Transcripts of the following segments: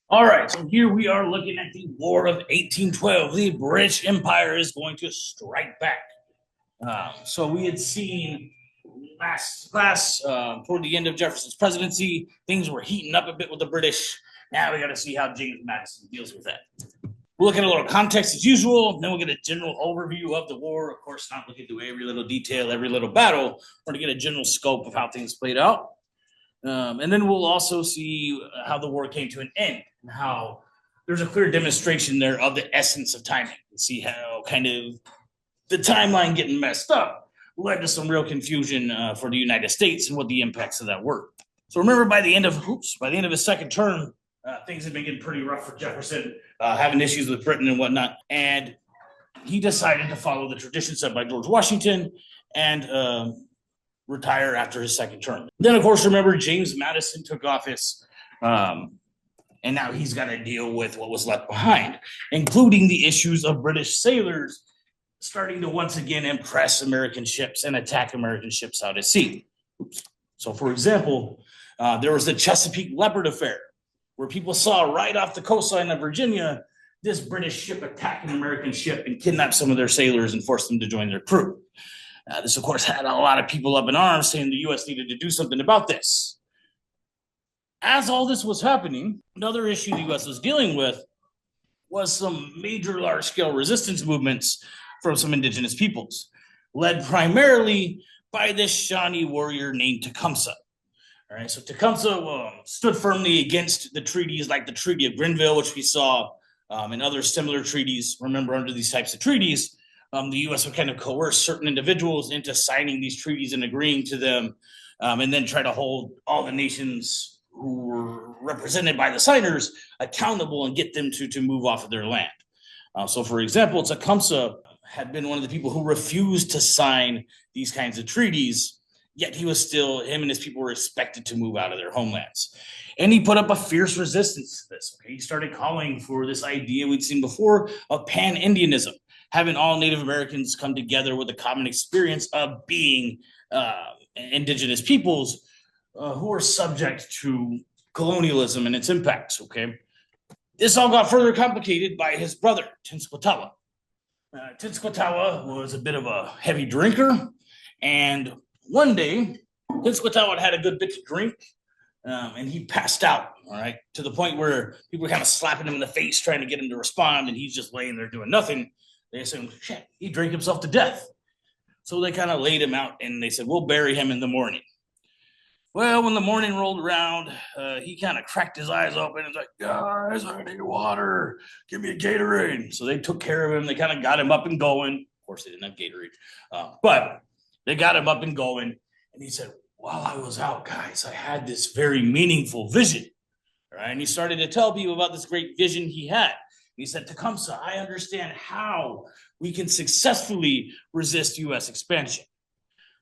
All right, so here we are looking at the War of 1812. The British Empire is going to strike back. So we had seen toward the end of Jefferson's presidency, things were heating up a bit with the British. Now we got to see how James Madison deals with that. We'll look at a little context as usual, then we'll get a general overview of the war. Of course, not looking through every little detail, every little battle. We're going to get a general scope of how things played out. And then we'll also see how the war came to an end and how there's a clear demonstration there of the essence of timing. And see how kind of the timeline getting messed up led to some real confusion for the United States and what the impacts of that were. So remember, by the end of his second term, things had been getting pretty rough for Jefferson, having issues with Britain and whatnot, and he decided to follow the tradition set by George Washington and retire after his second term. Then, of course, remember James Madison took office, and now he's got to deal with what was left behind, including the issues of British sailors starting to once again impress American ships and attack American ships out at sea. So, for example, there was the Chesapeake Leopard affair, where people saw right off the coastline of Virginia this British ship attack an American ship and kidnap some of their sailors and force them to join their crew. This, of course, had a lot of people up in arms saying the U.S. needed to do something about this. As all this was happening, another issue the U.S. was dealing with was some major large-scale resistance movements from some indigenous peoples, led primarily by this Shawnee warrior named Tecumseh. All right, so Tecumseh stood firmly against the treaties like the Treaty of Grenville, which we saw and other similar treaties. Remember, under these types of treaties, the U.S. would kind of coerce certain individuals into signing these treaties and agreeing to them, and then try to hold all the nations who were represented by the signers accountable and get them to move off of their land. So, for example, Tecumseh had been one of the people who refused to sign these kinds of treaties, yet him and his people were expected to move out of their homelands. And he put up a fierce resistance to this. Okay? He started calling for this idea we'd seen before of pan-Indianism, having all Native Americans come together with a common experience of being indigenous peoples who are subject to colonialism and its impacts. Okay, this all got further complicated by his brother Tenskwatawa. Tenskwatawa was a bit of a heavy drinker, and one day Tenskwatawa had a good bit to drink, and he passed out. All right, to the point where people were kind of slapping him in the face, trying to get him to respond, and he's just laying there doing nothing. They assumed, shit, he drank himself to death. So they kind of laid him out and they said, we'll bury him in the morning. Well, when the morning rolled around, he kind of cracked his eyes open and was like, guys, I need water. Give me a Gatorade. So they took care of him. They kind of got him up and going. Of course, they didn't have Gatorade, but they got him up and going. And he said, while I was out, guys, I had this very meaningful vision. Right? And he started to tell people about this great vision he had. He said, Tecumseh, I understand how we can successfully resist U.S. expansion.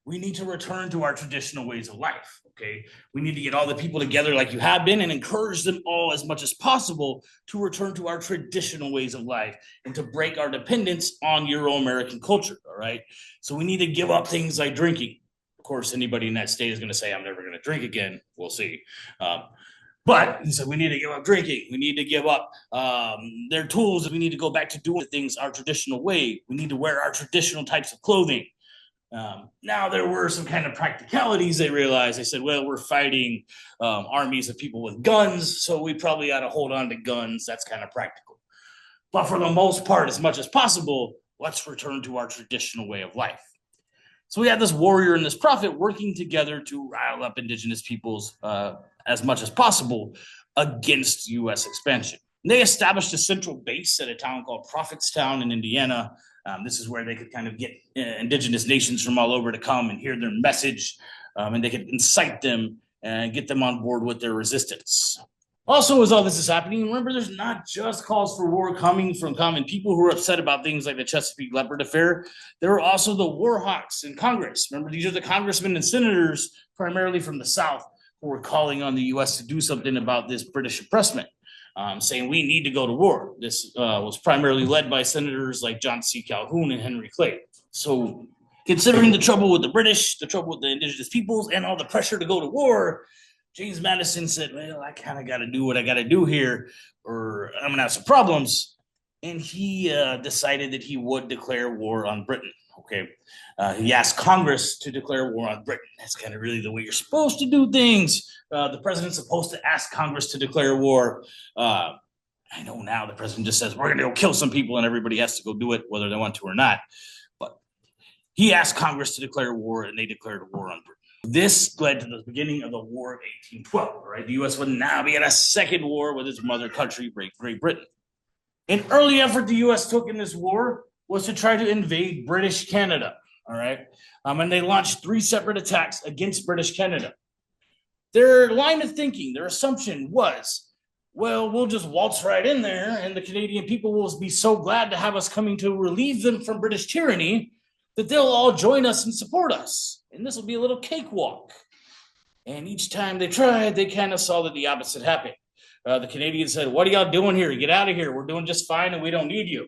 We need to return to our traditional ways of life, okay? We need to get all the people together like you have been and encourage them all as much as possible to return to our traditional ways of life and to break our dependence on Euro-American culture, all right? So we need to give up things like drinking. Of course, anybody in that state is going to say, I'm never going to drink again. We'll see. But he said, we need to give up drinking. We need to give up their tools. We need to go back to doing things our traditional way. We need to wear our traditional types of clothing. Now, there were some kind of practicalities they realized. They said, well, we're fighting armies of people with guns, so we probably ought to hold on to guns. That's kind of practical. But for the most part, as much as possible, let's return to our traditional way of life. So we had this warrior and this prophet working together to rile up indigenous peoples as much as possible against U.S. expansion. And they established a central base at a town called Prophetstown in Indiana. This is where they could kind of get indigenous nations from all over to come and hear their message, and they could incite them and get them on board with their resistance. Also, as all this is happening, remember, there's not just calls for war coming from common people who are upset about things like the Chesapeake Leopard affair. There are also the war hawks in Congress. Remember, these are the congressmen and senators, primarily from the South, who were calling on the U.S. to do something about this British oppressment, saying we need to go to war. This was primarily led by senators like John C. Calhoun and Henry Clay. So, considering the trouble with the British, the trouble with the indigenous peoples, and all the pressure to go to war, James Madison said, well, I kind of got to do what I got to do here, or I'm going to have some problems. And he decided that he would declare war on Britain. Okay. He asked Congress to declare war on Britain. That's kind of really the way you're supposed to do things. The president's supposed to ask Congress to declare war. I know now the president just says, we're going to go kill some people and everybody has to go do it, whether they want to or not. But he asked Congress to declare war and they declared war on Britain. This led to the beginning of the War of 1812. Right? The U.S. would now be at a second war with its mother country, Great Britain. An early effort the U.S. took in this war was to try to invade British Canada. All right. And they launched 3 separate attacks against British Canada. Their line of thinking, their assumption was, well, we'll just waltz right in there and the Canadian people will be so glad to have us coming to relieve them from British tyranny that they'll all join us and support us. And this will be a little cakewalk. And each time they tried, they kind of saw that the opposite happened. The Canadians said, what are y'all doing here? Get out of here. We're doing just fine and we don't need you.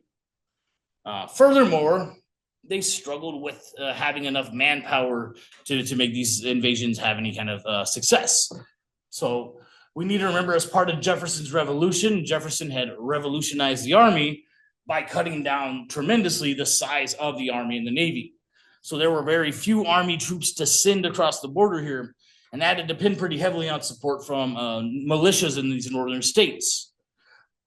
Furthermore, they struggled with having enough manpower to make these invasions have any kind of success. So we need to remember, as part of Jefferson's revolution, Jefferson had revolutionized the army by cutting down tremendously the size of the army and the navy. So there were very few army troops to send across the border here, and that had to depend pretty heavily on support from militias in these northern states.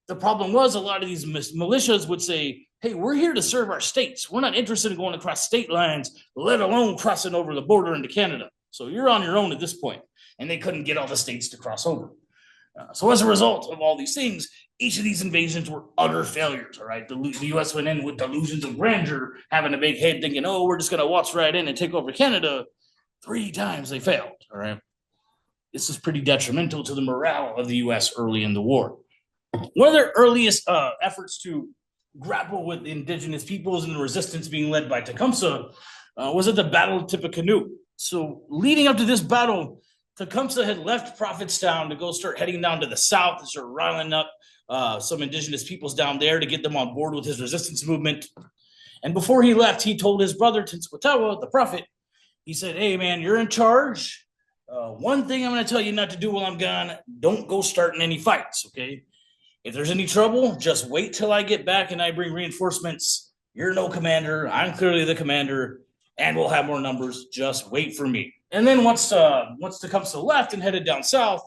The problem was a lot of these militias would say, hey, we're here to serve our states. We're not interested in going across state lines, let alone crossing over the border into Canada. So you're on your own at this point. And they couldn't get all the states to cross over. So as a result of all these things, each of these invasions were utter failures, all right? The U.S. went in with delusions of grandeur, having a big head thinking, oh, we're just going to waltz right in and take over Canada. 3 times they failed, all right? This was pretty detrimental to the morale of the U.S. early in the war. One of their earliest efforts to grapple with indigenous peoples and the resistance being led by Tecumseh was at the Battle of Tippecanoe. So leading up to this battle, Tecumseh had left Prophetstown to go start heading down to the south and start riling up some indigenous peoples down there to get them on board with his resistance movement. And before he left, he told his brother, Tenskwatawa, the prophet, he said, hey, man, you're in charge. One thing I'm going to tell you not to do while I'm gone, don't go starting any fights, okay? If there's any trouble, just wait till I get back and I bring reinforcements. You're no commander. I'm clearly the commander, and we'll have more numbers. Just wait for me. And then once Tecumseh left and headed down south,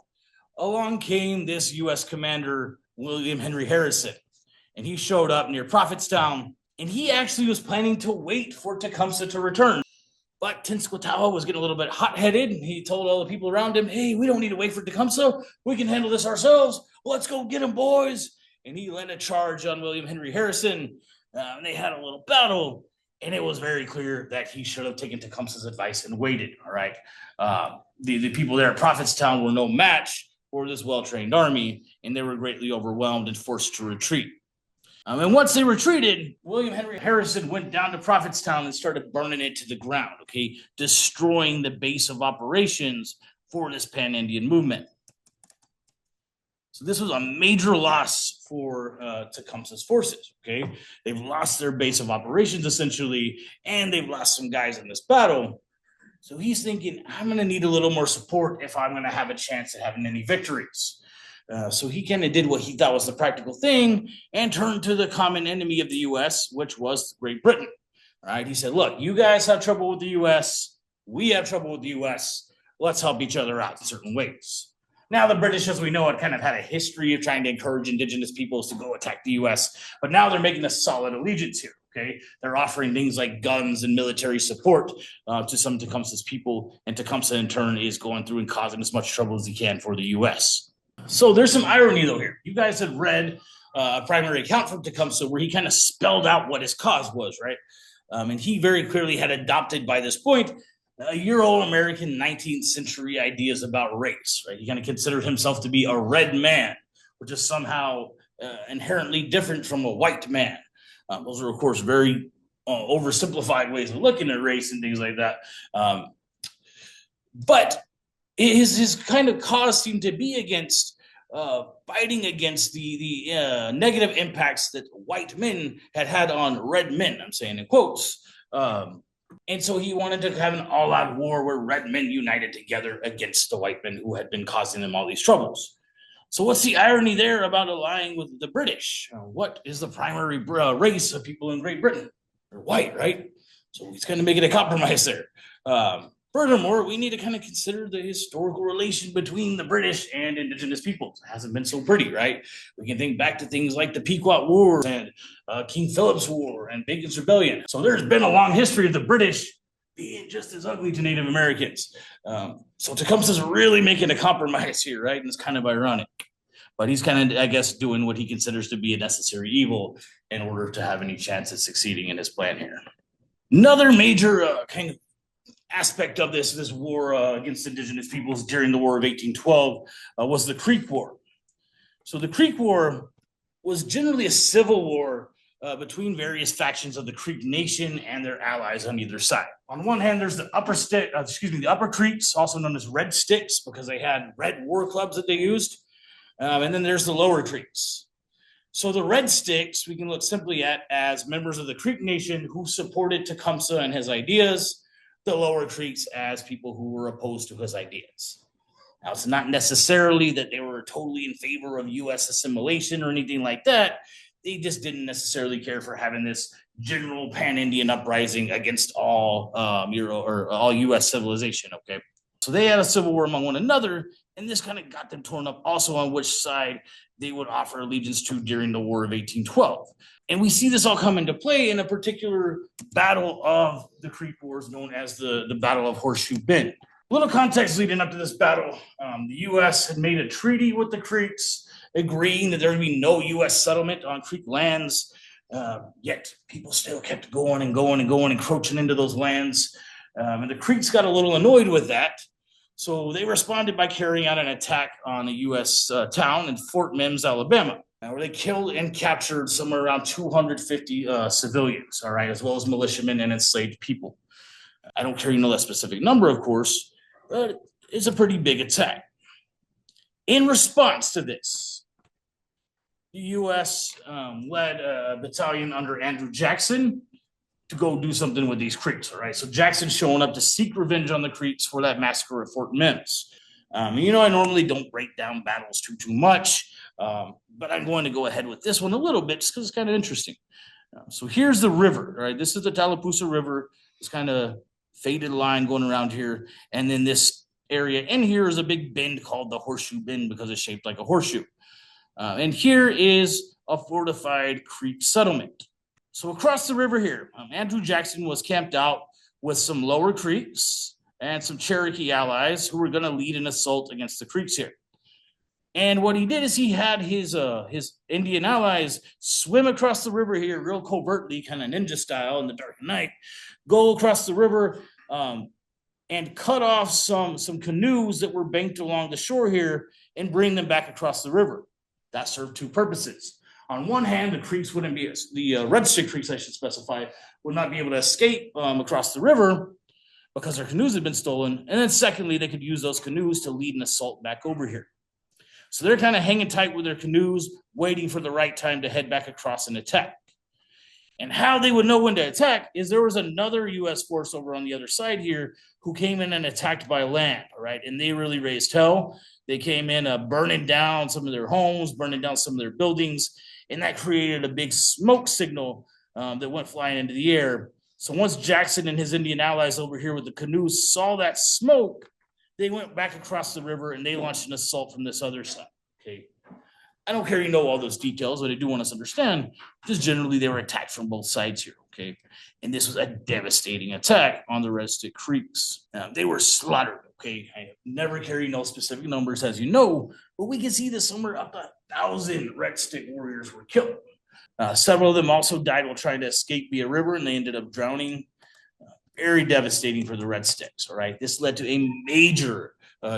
along came this U.S. commander, William Henry Harrison. And he showed up near Prophetstown, and he actually was planning to wait for Tecumseh to return. But Tenskwatawa was getting a little bit hot-headed, and he told all the people around him, hey, we don't need to wait for Tecumseh. We can handle this ourselves. Let's go get him, boys. And he led a charge on William Henry Harrison, and they had a little battle. And it was very clear that he should have taken Tecumseh's advice and waited, all right? The people there at Prophetstown were no match for this well-trained army, and they were greatly overwhelmed and forced to retreat. And once they retreated, William Henry Harrison went down to Prophetstown and started burning it to the ground, okay? Destroying the base of operations for this pan-Indian movement. So this was a major loss for Tecumseh's forces, okay? They've lost their base of operations, essentially, and they've lost some guys in this battle. So he's thinking, I'm going to need a little more support if I'm going to have a chance at having any victories. So he kind of did what he thought was the practical thing and turned to the common enemy of the U.S., which was Great Britain, all right? He said, look, you guys have trouble with the U.S. We have trouble with the U.S. Let's help each other out in certain ways. Now, the British, as we know, had kind of had a history of trying to encourage indigenous peoples to go attack the U.S., but now they're making a solid allegiance here, okay? They're offering things like guns and military support to some of Tecumseh's people, and Tecumseh, in turn, is going through and causing as much trouble as he can for the U.S. So there's some irony, though, here. You guys had read a primary account from Tecumseh where he kind of spelled out what his cause was, right? And he very clearly had adopted, by this point, Euro-American 19th century ideas about race, right? He kind of considered himself to be a red man, which is somehow inherently different from a white man. Those are, of course, very oversimplified ways of looking at race and things like that. But his kind of cause seemed to be against fighting against the negative impacts that white men had on red men, I'm saying in quotes. And so he wanted to have an all-out war where red men united together against the white men who had been causing them all these troubles. So what's the irony there about allying with the British? What is the primary race of people in Great Britain? They're white, right? So he's kind of making a compromise there. Furthermore, we need to kind of consider the historical relation between the British and indigenous peoples. It hasn't been so pretty, right? We can think back to things like the Pequot War and King Philip's War and Bacon's Rebellion. So there's been a long history of the British being just as ugly to Native Americans. So Tecumseh's really making a compromise here, right? And it's kind of ironic. But he's kind of, I guess, doing what he considers to be a necessary evil in order to have any chance at succeeding in his plan here. Another major kind of aspect of this war against indigenous peoples during the War of 1812 was the Creek War. So the Creek War was generally a civil war between various factions of the Creek Nation and their allies on either side. On one hand, there's the Upper Creeks, also known as Red Sticks, because they had red war clubs that they used. And then there's the Lower Creeks. So the Red Sticks we can look simply at as members of the Creek Nation who supported Tecumseh and his ideas, the Lower Creeks as people who were opposed to his ideas. Now, it's not necessarily that they were totally in favor of U.S. assimilation or anything like that. They just didn't necessarily care for having this general pan-Indian uprising against all all U.S. civilization, okay? So they had a civil war among one another, and this kind of got them torn up also on which side they would offer allegiance to during the War of 1812. And we see this all come into play in a particular battle of the Creek Wars known as the Battle of Horseshoe Bend. A little context leading up to this battle. The U.S. had made a treaty with the Creeks, agreeing that there would be no U.S. settlement on Creek lands, yet people still kept going, encroaching into those lands. And the Creeks got a little annoyed with that, so they responded by carrying out an attack on a U.S. town in Fort Mims, Alabama, where they killed and captured somewhere around 250 civilians, all right, as well as militiamen and enslaved people. I don't care, that specific number, of course, but it's a pretty big attack. In response to this, the U.S. led a battalion under Andrew Jackson to go do something with these Creeks, all right? So Jackson's showing up to seek revenge on the Creeks for that massacre at Fort Mims. I normally don't break down battles too much, but I'm going to go ahead with this one a little bit just because it's kind of interesting. So here's the river, all right? This is the Tallapoosa River. It's kind of faded line going around here. And then this area in here is a big bend called the Horseshoe Bend because it's shaped like a horseshoe. And here is a fortified Creek settlement. So across the river here, Andrew Jackson was camped out with some Lower Creeks and some Cherokee allies who were going to lead an assault against the Creeks here. And what he did is he had his Indian allies swim across the river here real covertly, kind of ninja style in the dark night, go across the river and cut off some canoes that were banked along the shore here and bring them back across the river. That served two purposes. On one hand, the Creeks wouldn't be, the Red Stick Creeks, I should specify, would not be able to escape across the river because their canoes had been stolen. And then secondly, they could use those canoes to lead an assault back over here. So they're kind of hanging tight with their canoes, waiting for the right time to head back across and attack. And how they would know when to attack is there was another U.S. force over on the other side here who came in and attacked by land, all right? And they really raised hell. They came in burning down some of their homes, burning down some of their buildings, and that created a big smoke signal that went flying into the air. So once Jackson and his Indian allies over here with the canoes saw that smoke, they went back across the river and they launched an assault from this other side, okay? I don't care you know all those details, but I do want us to understand, just generally they were attacked from both sides here, okay? And this was a devastating attack on the Red Stick Creeks. They were slaughtered, okay? I never carry no specific numbers, as you know, but we can see that somewhere up to 1,000 Red Stick warriors were killed. Several of them also died while trying to escape via river, and they ended up drowning. Very devastating for the Red Sticks, all right? This led to a major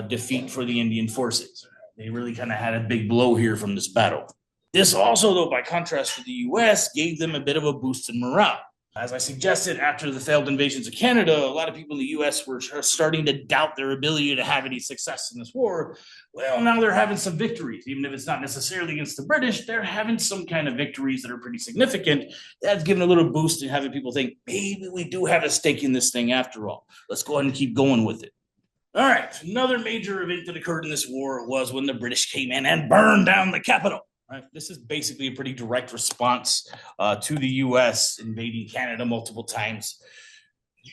defeat for the Indian forces. They really kind of had a big blow here from this battle. This also, though, by contrast to the U.S., gave them a bit of a boost in morale. As I suggested, after the failed invasions of Canada, a lot of people in the US were starting to doubt their ability to have any success in this war. Well, now they're having some victories. Even if it's not necessarily against the British, they're having some kind of victories that are pretty significant. That's giving a little boost and having people think, maybe we do have a stake in this thing after all. Let's go ahead and keep going with it. All right, another major event that occurred in this war was when the British came in and burned down the capital. Right? This is basically a pretty direct response to the U.S. invading Canada multiple times.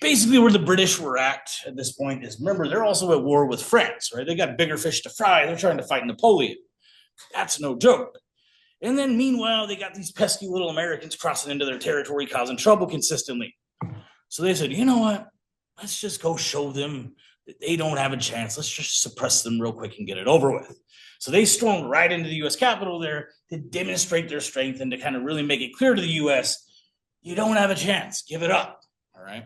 Basically, where the British were at this point is, remember, they're also at war with France, right? They got bigger fish to fry. They're trying to fight Napoleon. That's no joke. And then meanwhile, they got these pesky little Americans crossing into their territory, causing trouble consistently. So they said, you know what? Let's just go show them that they don't have a chance. Let's just suppress them real quick and get it over with. So they stormed right into the U.S. Capitol there to demonstrate their strength and to kind of really make it clear to the U.S., you don't have a chance. Give it up. All right.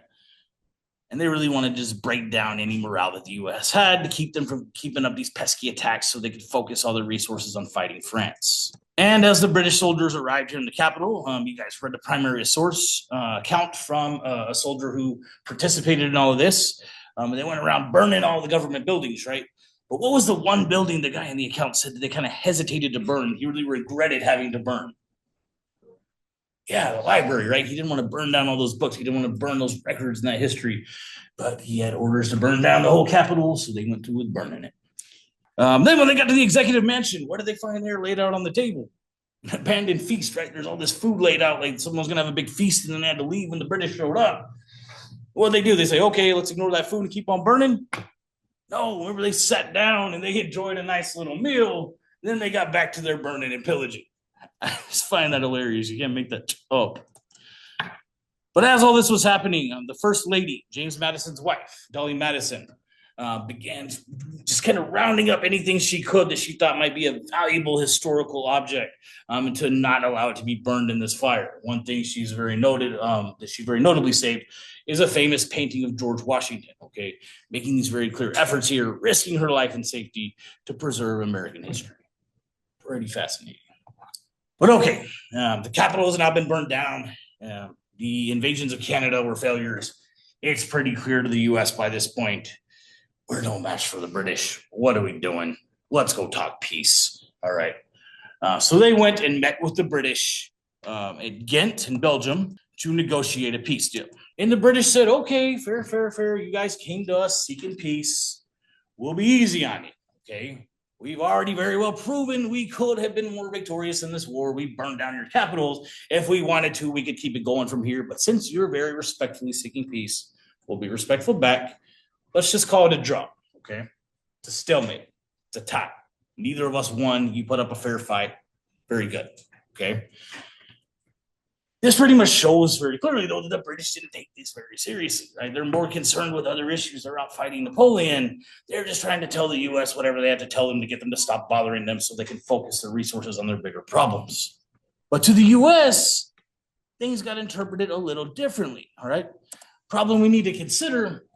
And they really want to just break down any morale that the U.S. had to keep them from keeping up these pesky attacks so they could focus all their resources on fighting France. And as the British soldiers arrived here in the capital, you guys read the primary source account from a soldier who participated in all of this. They went around burning all the government buildings, right? But what was the one building the guy in the account said that they kind of hesitated to burn? He really regretted having to burn. Yeah, the library, right? He didn't want to burn down all those books. He didn't want to burn those records and that history. But he had orders to burn down the whole Capitol, so they went through with burning it. Then when they got to the executive mansion, what did they find there laid out on the table? An abandoned feast, right? There's all this food laid out, like someone's going to have a big feast, and then they had to leave when the British showed up. What did they do? They say, okay, let's ignore that food and keep on burning. No, remember they sat down and they enjoyed a nice little meal. Then they got back to their burning and pillaging. I just find that hilarious. You can't make that up. But as all this was happening, the First Lady, James Madison's wife, Dolly Madison, began just kind of rounding up anything she could that she thought might be a valuable historical object and to not allow it to be burned in this fire. One thing she's very noted, that she very notably saved, is a famous painting of George Washington, okay? Making these very clear efforts here, risking her life and safety to preserve American history. Pretty fascinating. But okay, the Capitol has now been burned down. The invasions of Canada were failures. It's pretty clear to the U.S. by this point, we're no match for the British. What are we doing? Let's go talk peace. All right. So they went and met with the British at Ghent in Belgium to negotiate a peace deal. And the British said, okay, fair. You guys came to us seeking peace. We'll be easy on you, okay? We've already very well proven we could have been more victorious in this war. We burned down your capitals. If we wanted to, we could keep it going from here. But since you're very respectfully seeking peace, we'll be respectful back. Let's just call it a draw, okay? It's a stalemate. It's a tie. Neither of us won. You put up a fair fight. Very good, okay? This pretty much shows very clearly, though, that the British didn't take this very seriously, right? They're more concerned with other issues. They're out fighting Napoleon. They're just trying to tell the U.S. whatever they have to tell them to get them to stop bothering them so they can focus their resources on their bigger problems. But to the U.S., things got interpreted a little differently, all right? Problem we need to consider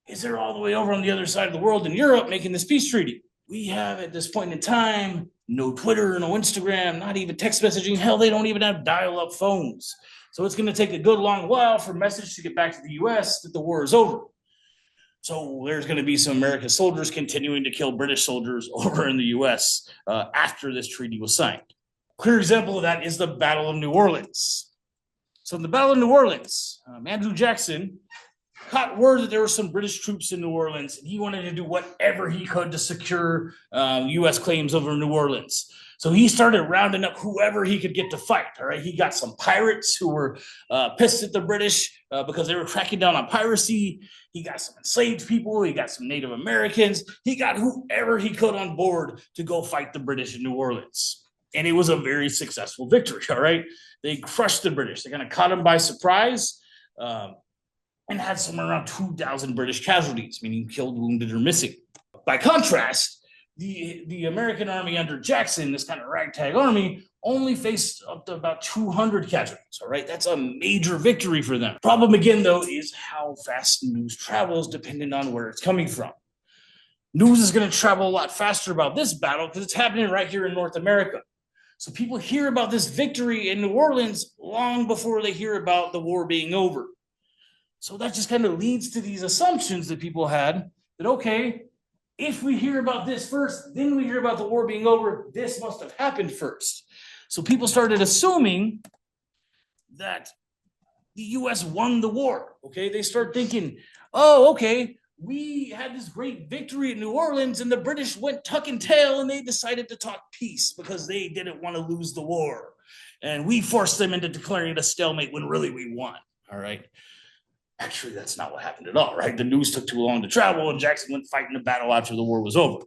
is they're all the way over on the other side of the world in Europe making this peace treaty. We have, at this point in time, no Twitter, no Instagram, not even text messaging. Hell, they don't even have dial-up phones. So it's going to take a good long while for a message to get back to the U.S. that the war is over. So there's going to be some American soldiers continuing to kill British soldiers over in the U.S. After this treaty was signed. Clear example of that is the Battle of New Orleans. So in the Battle of New Orleans, Andrew Jackson caught word that there were some British troops in New Orleans, and he wanted to do whatever he could to secure U.S. claims over New Orleans. So he started rounding up whoever he could get to fight. All right, he got some pirates who were pissed at the British because they were cracking down on piracy. He got some enslaved people. He got some Native Americans. He got whoever he could on board to go fight the British in New Orleans. And it was a very successful victory. All right, they crushed the British. They kind of caught them by surprise. And had somewhere around 2,000 British casualties, meaning killed, wounded, or missing. By contrast, the American army under Jackson, this kind of ragtag army, only faced up to about 200 casualties, all right? That's a major victory for them. Problem again, though, is how fast news travels depending on where it's coming from. News is going to travel a lot faster about this battle because it's happening right here in North America. So people hear about this victory in New Orleans long before they hear about the war being over. So that just kind of leads to these assumptions that people had that, okay, if we hear about this first, then we hear about the war being over, this must have happened first. So people started assuming that the US won the war. Okay, they start thinking, oh, okay, we had this great victory in New Orleans and the British went tuck and tail and they decided to talk peace because they didn't want to lose the war. And we forced them into declaring a stalemate when really we won. All right. Actually, that's not what happened at all, right? The news took too long to travel and Jackson went fighting the battle after the war was over.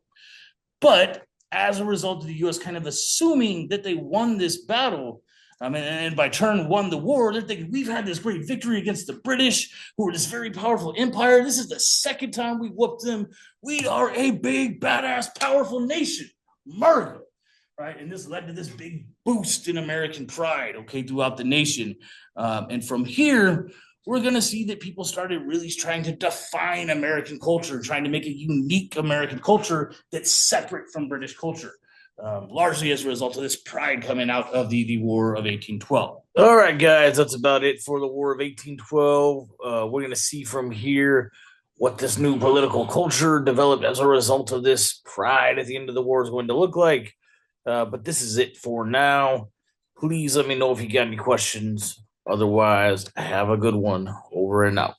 But as a result of the US kind of assuming that they won this battle, and by turn won the war, they're thinking we've had this great victory against the British, who are this very powerful empire. This is the second time we whooped them. We are a big, badass, powerful nation. America, right? And this led to this big boost in American pride, okay, throughout the nation. And from here, we're going to see that people started really trying to define American culture, trying to make a unique American culture that's separate from British culture. Largely as a result of this pride coming out of the War of 1812. All right, guys, that's about it for the War of 1812. We're going to see from here what this new political culture developed as a result of this pride at the end of the war is going to look like. But this is it for now. Please let me know if you got any questions. Otherwise, have a good one. Over and out.